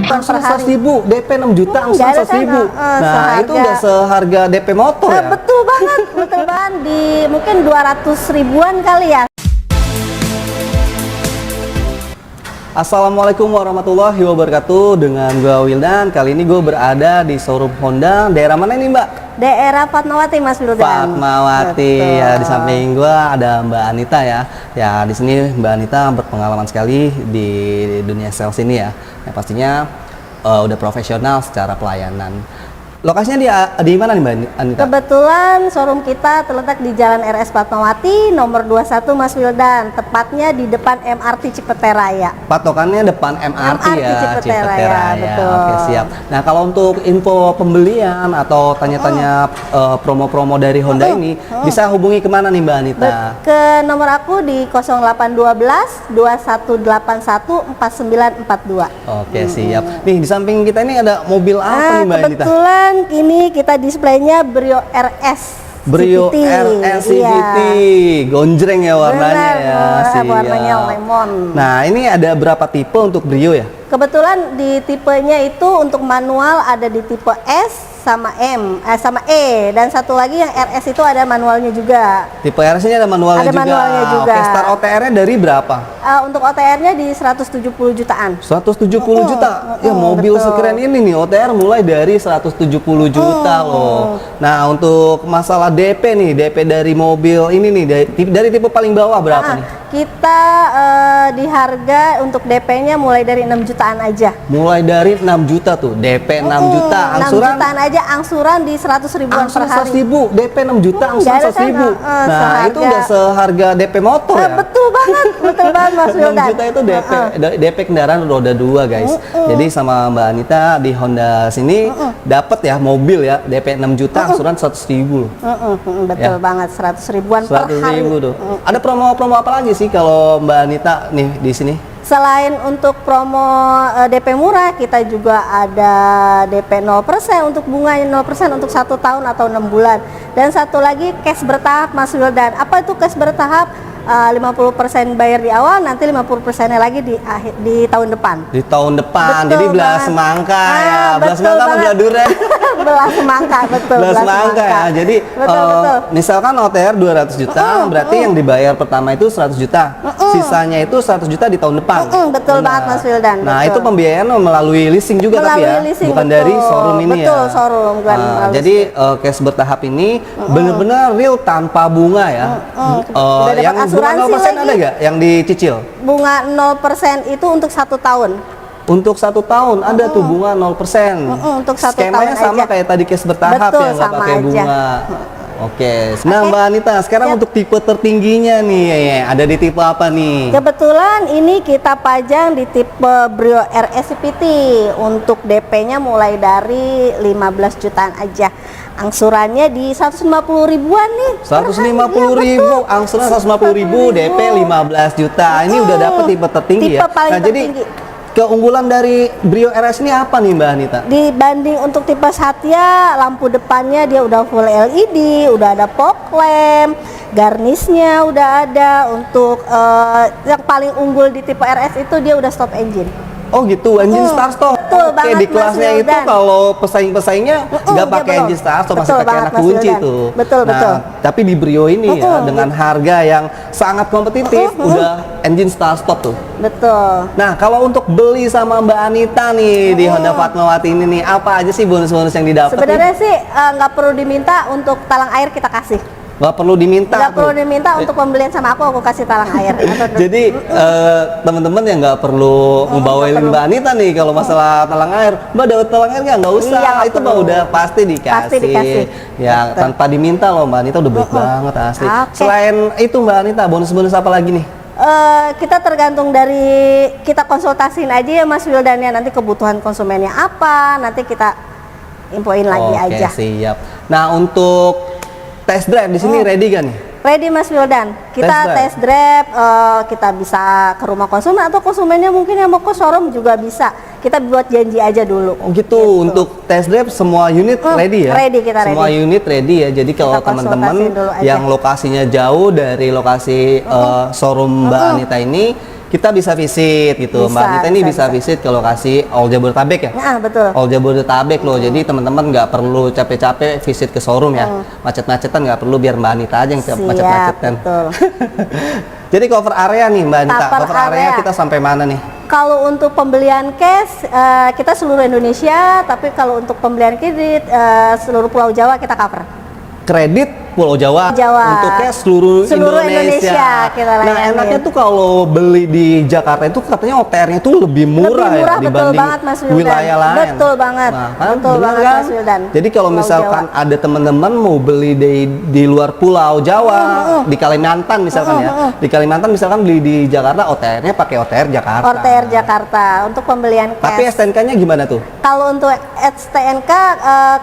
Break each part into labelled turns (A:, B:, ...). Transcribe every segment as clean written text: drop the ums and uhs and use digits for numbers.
A: Langsung 100.000, DP 6 juta, langsung
B: Nggak ada
A: 100.000.
B: kan?
A: Nah, itu udah seharga DP motor ya?
B: Betul banget, betul banget. Di mungkin 200 ribuan kali ya.
A: Assalamualaikum warahmatullahi wabarakatuh. Dengan gue Wildan. Kali ini gue berada di showroom Honda. Daerah mana ini, Mbak?
B: Daerah Fatmawati, Mas Wildan.
A: Fatmawati. Ya, di samping gue ada Mbak Anita ya. Ya, di sini Mbak Anita berpengalaman sekali di dunia sales ini ya. Yang pastinya udah profesional secara pelayanan. Lokasinya di mana nih Mbak Anita?
B: Kebetulan showroom kita terletak di Jalan RS Fatmawati nomor 21, Mas Wildan. Tepatnya di depan MRT Cipete Raya.
A: Patokannya depan MRT ya,
B: Cipete Raya. Betul.
A: Oke, siap. Nah, kalau untuk info pembelian atau tanya-tanya promo-promo dari Honda ini, bisa hubungi kemana nih Mbak Anita?
B: Ke nomor aku di 0812 2181 4942.
A: Oke, siap. Nih, di samping kita ini ada mobil apa nih Mbak Anita?
B: Kebetulan ini kita displaynya Brio RS
A: Brio
B: CVT.
A: RS CVT,
B: Iya.
A: Gonjreng ya warnanya.
B: Benar,
A: ya. Siap.
B: warnanya lemon.
A: Nah, ini ada berapa tipe untuk Brio ya?
B: Kebetulan di tipenya itu untuk manual ada di tipe S sama sama E, dan satu lagi yang RS itu ada manualnya juga.
A: Tipe RS ini ada manualnya
B: Ada
A: juga.
B: manualnya juga.
A: Oke, start OTR-nya dari berapa?
B: Untuk OTR-nya di 170 jutaan.
A: 170 juta. Ya, mobil
B: betul.
A: sekeren ini nih OTR mulai dari 170 juta loh. Nah, untuk masalah DP nih, DP dari mobil ini nih dari tipe paling bawah berapa nih?
B: Kita di harga untuk DP-nya mulai dari 6 jutaan aja.
A: Mulai dari 6 juta tuh, DP 6 juta,
B: 6
A: angsuran
B: jutaan aja, angsuran di 100 ribuan per hari.
A: 100.000, DP 6 juta, angsuran
B: Nggak ada
A: 100.000.
B: kan,
A: Nah,
B: seharga.
A: itu udah seharga DP motor ya?
B: Betul banget, betul banget Mas
A: 6
B: Wildan.
A: juta itu DP kendaraan roda 2 guys. Jadi sama Mbak Anita di Honda sini dapat ya mobil ya DP 6 juta, angsuran 100.000 loh.
B: Betul banget, 100 ribuan per
A: 100.000
B: hari.
A: tuh. Ada promo-promo apa lagi sih kalau Mbak Anita nih di sini?
B: Selain untuk promo DP murah, kita juga ada DP 0% untuk bunganya 0% untuk 1 tahun atau 6 bulan. Dan satu lagi cash bertahap Mas Wildan. Apa itu cash bertahap? 50% bayar di awal, nanti 50%-nya lagi di tahun depan.
A: Di tahun depan,
B: Betul
A: jadi belas
B: banget.
A: semangka ya. Belas
B: Betul
A: semangka apa
B: banget.
A: belah durian?
B: Belas semangka, betul.
A: Belas semangka ya. Jadi
B: betul.
A: misalkan OTR 200 juta, berarti yang dibayar pertama itu 100 juta. Sisanya itu 100 juta di tahun depan.
B: Betul banget Mas Wildan.
A: Nah,
B: betul.
A: itu pembiayaan melalui leasing juga tapi ya,
B: leasing,
A: bukan
B: betul.
A: dari showroom ini
B: betul,
A: ya.
B: showroom bukan melalui
A: jadi cash bertahap ini benar-benar real tanpa bunga ya.
B: Udah dapat
A: Yang bunga
B: asuransi
A: 0%
B: lagi.
A: ada nggak yang dicicil?
B: Bunga 0% itu untuk 1 tahun.
A: Untuk 1 tahun ada tuh bunga 0%.
B: Untuk 1
A: Skemanya
B: tahun
A: sama
B: aja.
A: kayak tadi cash bertahap
B: Betul,
A: ya, nggak
B: sama
A: pakai
B: aja.
A: bunga. Oke. Nah, Mbak Anita, sekarang untuk tipe tertingginya nih, ada di tipe apa nih?
B: Kebetulan ini kita pajang di tipe Brio RS CVT. Untuk DP-nya mulai dari 15 jutaan aja. Angsurannya di 150 ribuan nih.
A: 150.000, angsuran 150.000, DP 15 juta. Ini udah dapet tipe tertinggi
B: Tipe
A: ya.
B: paling
A: Nah, jadi
B: tertinggi.
A: keunggulan dari Brio RS ini apa nih Mbak Anita?
B: Dibanding untuk tipe Satya, lampu depannya dia udah full LED, udah ada fog lamp, garnisnya udah ada. Untuk yang paling unggul di tipe RS itu dia udah stop engine.
A: Oh gitu, engine start stop.
B: Betul
A: Oke,
B: banget,
A: di
B: Mas
A: kelasnya itu
B: Wildan.
A: kalau pesaing-pesaingnya nggak
B: dia
A: pakai
B: belum.
A: engine start stop, masih
B: Betul
A: pakai
B: banget,
A: anak
B: Mas
A: kunci
B: Wildan.
A: tuh.
B: Betul,
A: nah,
B: betul.
A: Tapi di Brio ini ya dengan harga yang sangat kompetitif, udah engine start stop tuh.
B: Betul.
A: Nah, kalau untuk beli sama Mbak Anita nih di Honda Fatmawati ini nih, apa aja sih bonus-bonus yang didapat?
B: Sebenarnya sih nggak perlu diminta, untuk talang air kita kasih.
A: Nggak perlu diminta.
B: Nggak perlu
A: tuh.
B: diminta untuk pembelian sama aku kasih talang air.
A: Jadi teman-teman yang nggak perlu ngebawain Mbak Anita nih kalau masalah talang air, Mbak dapat talang air nggak usah,
B: Iya, nggak
A: itu Mbak
B: perlu.
A: udah pasti dikasih.
B: Pasti dikasih.
A: Ya
B: Betul.
A: tanpa diminta loh Mbak Anita udah baik banget asli.
B: Oke.
A: Selain itu Mbak Anita, bonus-bonus apa lagi nih?
B: Kita tergantung dari kita konsultasiin aja ya Mas Wildan ya, nanti kebutuhan konsumennya apa, nanti kita infoin lagi aja.
A: Oke, siap. Nah, untuk test drive di sini ready kan nih?
B: Ready Mas Wildan, kita test drive, kita bisa ke rumah konsumen atau konsumennya mungkin yang mau ke showroom juga bisa. Kita buat janji aja dulu.
A: Oh gitu, untuk test drive semua unit ready ya?
B: Ready, kita
A: semua
B: ready.
A: unit ready ya. Jadi kalau
B: Kita
A: teman-teman
B: konsultasiin dulu aja.
A: yang lokasinya jauh dari lokasi showroom Mbak Anita ini, kita bisa visit gitu. Mbak Anita ini bisa visit ke lokasi All Jabodetabek ya.
B: Nah, betul.
A: All Jabodetabek loh. Jadi teman-teman nggak perlu capek-capek visit ke showroom ya. Macet-macetan nggak perlu, biar Mbak Anita aja yang macet-macetan.
B: Betul.
A: Jadi cover area nih Mbak Anita. Cover area kita sampai mana nih?
B: Kalau untuk pembelian cash kita seluruh Indonesia, tapi kalau untuk pembelian kredit seluruh Pulau Jawa kita cover.
A: Kredit Pulau Jawa, untuk cash seluruh Indonesia.
B: Kita
A: nah enaknya tuh kalau beli di Jakarta itu katanya OTR-nya tuh lebih murah, ya dibanding
B: banget, Mas Wildan.
A: wilayah lain.
B: Betul banget,
A: nah, kan?
B: betul banget
A: kan?
B: Mas Wildan.
A: Jadi kalau misalkan ada teman-teman mau beli di luar Pulau Jawa, di Kalimantan misalkan di Kalimantan misalkan beli di Jakarta, OTR-nya pakai OTR Jakarta.
B: OTR Jakarta untuk pembelian cash.
A: Tapi STNK-nya gimana tuh?
B: Kalau untuk STNK,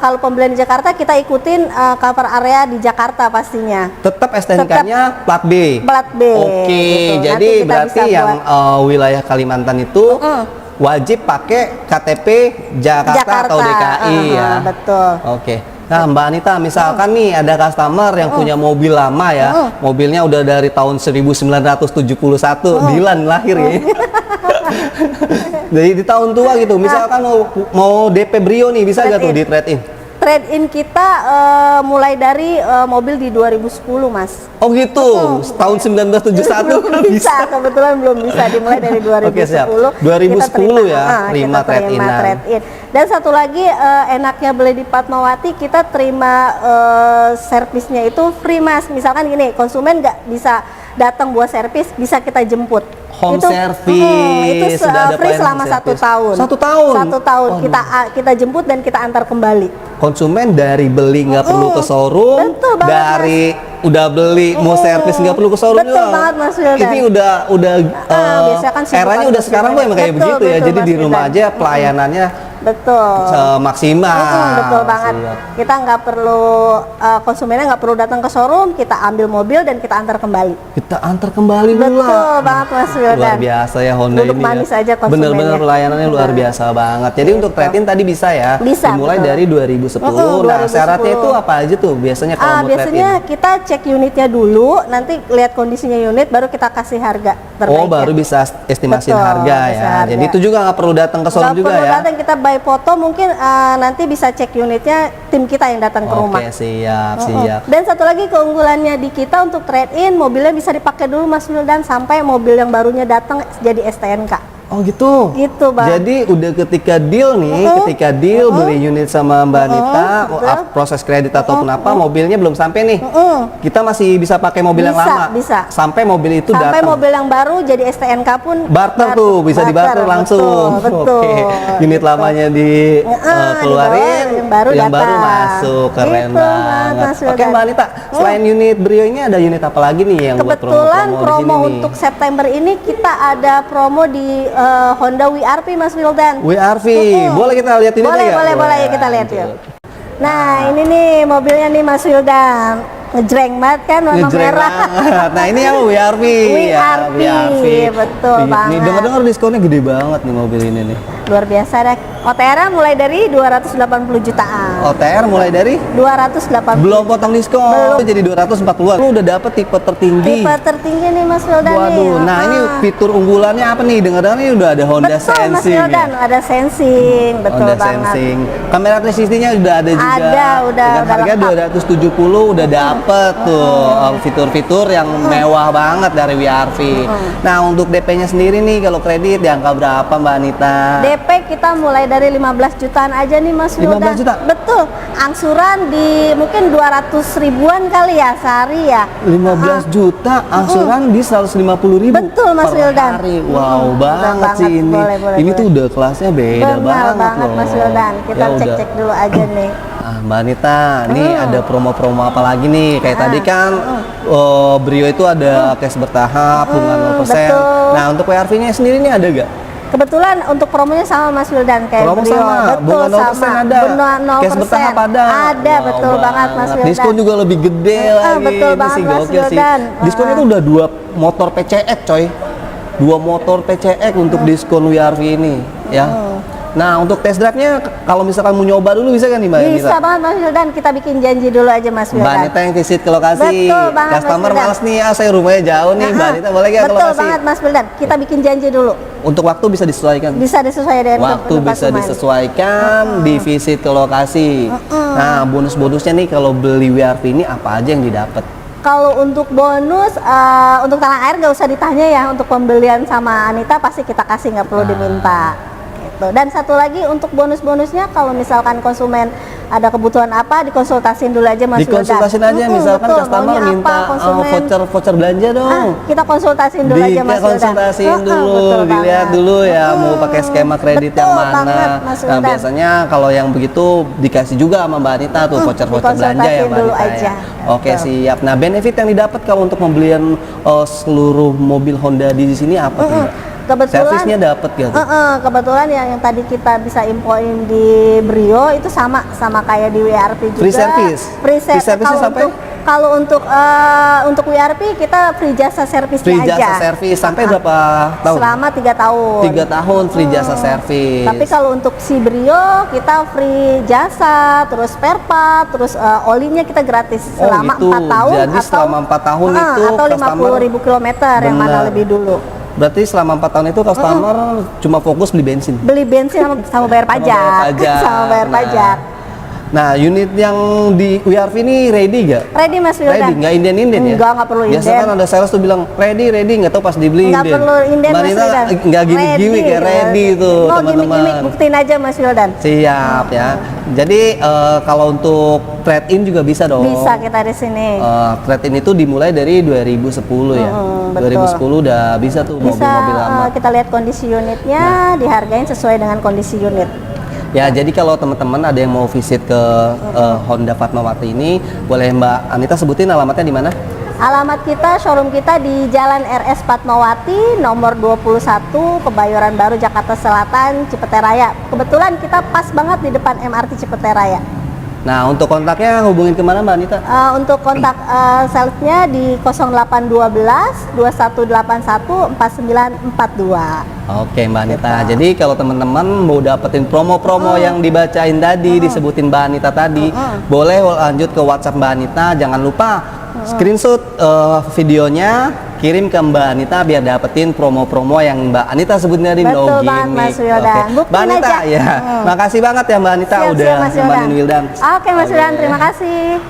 B: kalau pembelian di Jakarta kita ikutin cover area di Jakarta pastinya.
A: Tetap STNK-nya plat B.
B: Plat B.
A: Oke,
B: gitu.
A: jadi berarti yang wilayah Kalimantan itu wajib pakai KTP Jakarta atau DKI ya.
B: Betul.
A: Oke. Nah, Mbak Anita, misalkan nih ada customer yang punya mobil lama ya, mobilnya udah dari tahun 1971, Dilan lahir ya. Jadi di tahun tua gitu, misalkan mau DP Brio nih, bisa nggak tuh di trade in?
B: Trade-in kita mulai dari mobil di 2010, Mas.
A: Oh gitu, tahun 1971
B: bisa, kebetulan belum bisa, dimulai dari 2010.
A: Oke, siap. 2010 ya, terima trade-in.
B: Dan satu lagi enaknya beli di Fatmawati, kita terima servisnya itu free, Mas. Misalkan gini, konsumen nggak bisa datang buat servis, bisa kita jemput.
A: Home service
B: itu sudah free selama 1 tahun.
A: 1 tahun.
B: 1 tahun kita jemput dan kita antar kembali.
A: Konsumen dari beli nggak perlu ke showroom,
B: Betul banget,
A: dari udah beli mau servis nggak perlu ke showroom.
B: Betul banget, Mas Wildan.
A: Ini udah
B: biasanya kan
A: eranya udah sekarang kok emang kayak begitu ya. Jadi di rumah aja pelayanannya maksimal.
B: Betul banget. Kita nggak perlu konsumennya nggak perlu datang ke showroom, kita ambil mobil dan kita antar kembali.
A: Kita antar kembali pula.
B: Betul banget, Mas Wildan.
A: Luar biasa ya Honda
B: Duduk
A: ini.
B: manis aja konsumennya.
A: Bener-bener pelayanannya luar biasa banget. Jadi untuk trade-in tadi bisa ya.
B: Bisa.
A: Dimulai dari 2010. Nah, syaratnya itu apa aja tuh biasanya kalau mau trade-in?
B: Biasanya kita cek unitnya dulu, nanti lihat kondisinya unit, baru kita kasih harga terbaiknya.
A: Oh, baru bisa estimasi harga ya.
B: Harga.
A: Jadi itu juga nggak perlu datang ke showroom juga ya.
B: Nggak perlu datang, kita by foto, mungkin nanti bisa cek unitnya tim kita yang datang ke rumah.
A: Oke, siap, siap.
B: Dan satu lagi keunggulannya di kita untuk trade-in, mobilnya bisa dipakai dulu Mas Wildan sampai mobil yang barunya datang jadi STNK.
A: Oh gitu.
B: Gitu, Bang.
A: Jadi udah ketika deal nih, ketika deal beli unit sama Mbak Anita, proses kredit ataupun apa, mobilnya belum sampai nih. Kita masih bisa pakai mobil yang lama.
B: Bisa.
A: Sampai mobil itu
B: sampai
A: datang.
B: mobil yang baru jadi STNK pun
A: Barter tuh, bisa dibarter langsung.
B: Betul.
A: Oke. Unit lamanya keluarin, yang baru masuk. Keren banget. Oke, Mbak Anita, selain unit Brio ini ada unit apa lagi nih yang buat
B: kebetulan promo
A: di sini
B: untuk September ini kita ada promo di Honda WRV, Mas Wildan.
A: WRV, boleh kita lihat ini?
B: Boleh ya, kita lihat yuk. Nah, ini nih mobilnya nih Mas Wildan. Ngejreng banget kan, warna merah.
A: Nah, ini yang WRV.
B: WRV, betul banget.
A: Nih dengar-dengar diskonnya gede banget nih mobil ini nih.
B: Luar biasa deh. OTR mulai dari 280 jutaan.
A: OTR mulai dari
B: 280.
A: Belum potong diskon. Jadi 240-an. Lu udah dapet tipe tertinggi.
B: Tipe tertinggi nih Mas Wildan.
A: Waduh, nah ini fitur unggulannya apa nih? Dengar-dengar ini udah ada Honda Sensing.
B: Mas Wildan, ada sensing, betul
A: Honda
B: banget.
A: Sensing. Kamera 360-nya udah ada juga. Dengan harga 270 udah dapet tuh fitur-fitur yang mewah banget dari WRV. Nah, untuk DP-nya sendiri nih kalau kredit di angka berapa Mbak Anita?
B: DP kita mulai dari 15 jutaan aja nih Mas Wildan.
A: 15 juta?
B: Betul. Angsuran di mungkin 200 ribuan kali ya sehari ya.
A: 15 juta angsuran di 150 ribu.
B: Betul Mas Wildan.
A: Wow, banget sih ini. Ini tuh udah kelasnya beda banget loh.
B: Mas Wildan. Kita cek-cek dulu aja nih.
A: Mbak Anita, nih ada promo-promo apa lagi nih? Kayak tadi kan Brio itu ada cash bertahap, bunga 0%. Nah, untuk WRV-nya sendiri nih ada gak?
B: Kebetulan untuk promonya sama Mas Wildan kayak
A: promo
B: Brio.
A: Sama,
B: betul
A: bunga 0%
B: sama.
A: ada.
B: Bunga 0%.
A: Cash bertahap ada.
B: Ada, betul banget Mas Wildan.
A: Diskon juga lebih gede lagi.
B: Betul
A: ini
B: banget
A: sih
B: Mas Wildan.
A: Diskonnya tuh udah 2 motor PCX coy. 2 motor PCX untuk diskon WRV ini ya. Nah, untuk test drive-nya kalau misalkan mau nyoba dulu bisa kan nih Mbak Anita?
B: Bisa banget Mas Wildan, kita bikin janji dulu aja Mas
A: Mbak
B: Wildan.
A: Anita yang visit ke lokasi.
B: Betul banget, Mas
A: Customer
B: Wildan.
A: males nih, saya rumahnya jauh nih, Mbak Anita boleh nggak ke
B: Betul
A: lokasi?
B: banget Mas Wildan, kita bikin janji dulu.
A: Untuk waktu bisa disesuaikan.
B: Bisa disesuaikan dengan
A: Waktu bisa
B: konsumen.
A: disesuaikan di visit ke lokasi. Nah, bonus-bonusnya nih kalau beli WRV ini apa aja yang didapat?
B: Kalau untuk bonus, untuk tanah air nggak usah ditanya ya. Untuk pembelian sama Anita pasti kita kasih, nggak perlu diminta. Gitu. Dan satu lagi untuk bonus-bonusnya, kalau misalkan konsumen ada kebutuhan apa, dikonsultasiin dulu aja Mas Wildan.
A: Dikonsultasin aja, misalkan
B: betul,
A: customer
B: maunya
A: minta
B: apa, konsumen.
A: voucher belanja dong.
B: Kita konsultasiin dulu aja Mas Wildan.
A: Konsultasiin dulu,
B: Betul
A: dilihat
B: banget.
A: dulu ya mau pakai skema kredit
B: Betul
A: yang mana.
B: banget, Mas
A: Nah,
B: Wildan.
A: biasanya kalau yang begitu dikasih juga sama Mbak Anita tuh voucher belanja ya
B: dikonsultasiin
A: Mbak
B: dulu
A: Anita
B: aja.
A: ya. Oke, siap. Nah, benefit yang didapat kalau untuk pembelian seluruh mobil Honda di sini apa tuh, Mbak?
B: Kebetulan
A: Servisnya dapat gitu.
B: kebetulan yang tadi kita bisa infoin di Brio itu sama kayak di WRP juga.
A: Free service? Free service
B: Kalau
A: sampai?
B: kalau untuk WRP kita free jasa servisnya
A: Free
B: aja.
A: jasa servis sampai berapa tahun?
B: Selama 3 tahun.
A: 3 tahun free jasa servis.
B: Tapi kalau untuk si Brio kita free jasa, terus spare part, terus olinya kita gratis selama
A: gitu.
B: 4 tahun.
A: Jadi selama 4 tahun itu
B: atau 50.000 kilometer yang mana
A: Benar.
B: lebih dulu.
A: Berarti selama 4 tahun itu customer cuma fokus beli bensin.
B: Beli bensin sama bayar pajak. Sama bayar pajak.
A: Nah, unit yang di WRV ini ready gak?
B: Ready Mas Wildan?
A: Ready, nggak inden-inden ya?
B: Nggak perlu inden.
A: Biasa kan ada sales tuh bilang ready, nggak tahu pas dibeli
B: Nggak perlu inden
A: Mbak
B: Mas
A: Nita
B: Wildan.
A: nggak gimmick-gimmick ya, ready tuh
B: Mau
A: teman-teman.
B: gimmick-gimmick, buktiin aja Mas Wildan.
A: Siap ya. Jadi kalau untuk trade-in juga bisa dong.
B: Bisa kita di sini.
A: Trade-in itu dimulai dari 2010 ya.
B: betul.
A: 2010 udah bisa tuh
B: Bisa
A: mobil-mobil lama.
B: kita lihat kondisi unitnya, dihargain sesuai dengan kondisi unit.
A: Ya, jadi kalau teman-teman ada yang mau visit ke Honda Fatmawati ini, boleh Mbak Anita sebutin alamatnya di mana?
B: Alamat kita, showroom kita di Jalan RS Fatmawati, nomor 21, Kebayoran Baru, Jakarta Selatan, Cipete Raya. Kebetulan kita pas banget di depan MRT Cipete Raya.
A: Nah, untuk kontaknya hubungin kemana Mbak Anita?
B: Untuk kontak salesnya di 0812 2181 4942.
A: Oke Mbak Anita, jadi kalau teman-teman mau dapetin promo-promo yang dibacain tadi, disebutin Mbak Anita tadi, boleh lanjut ke WhatsApp Mbak Anita. Jangan lupa screenshot videonya, kirim ke Mbak Anita biar dapetin promo-promo yang Mbak Anita sebutin tadi.
B: Betul banget Mas Wildan.
A: Oke. Mbak Anita
B: aja.
A: ya, makasih banget ya Mbak Anita
B: Siap,
A: udah
B: Mas
A: nemenin Wildan.
B: Oke Mas Wildan, terima kasih.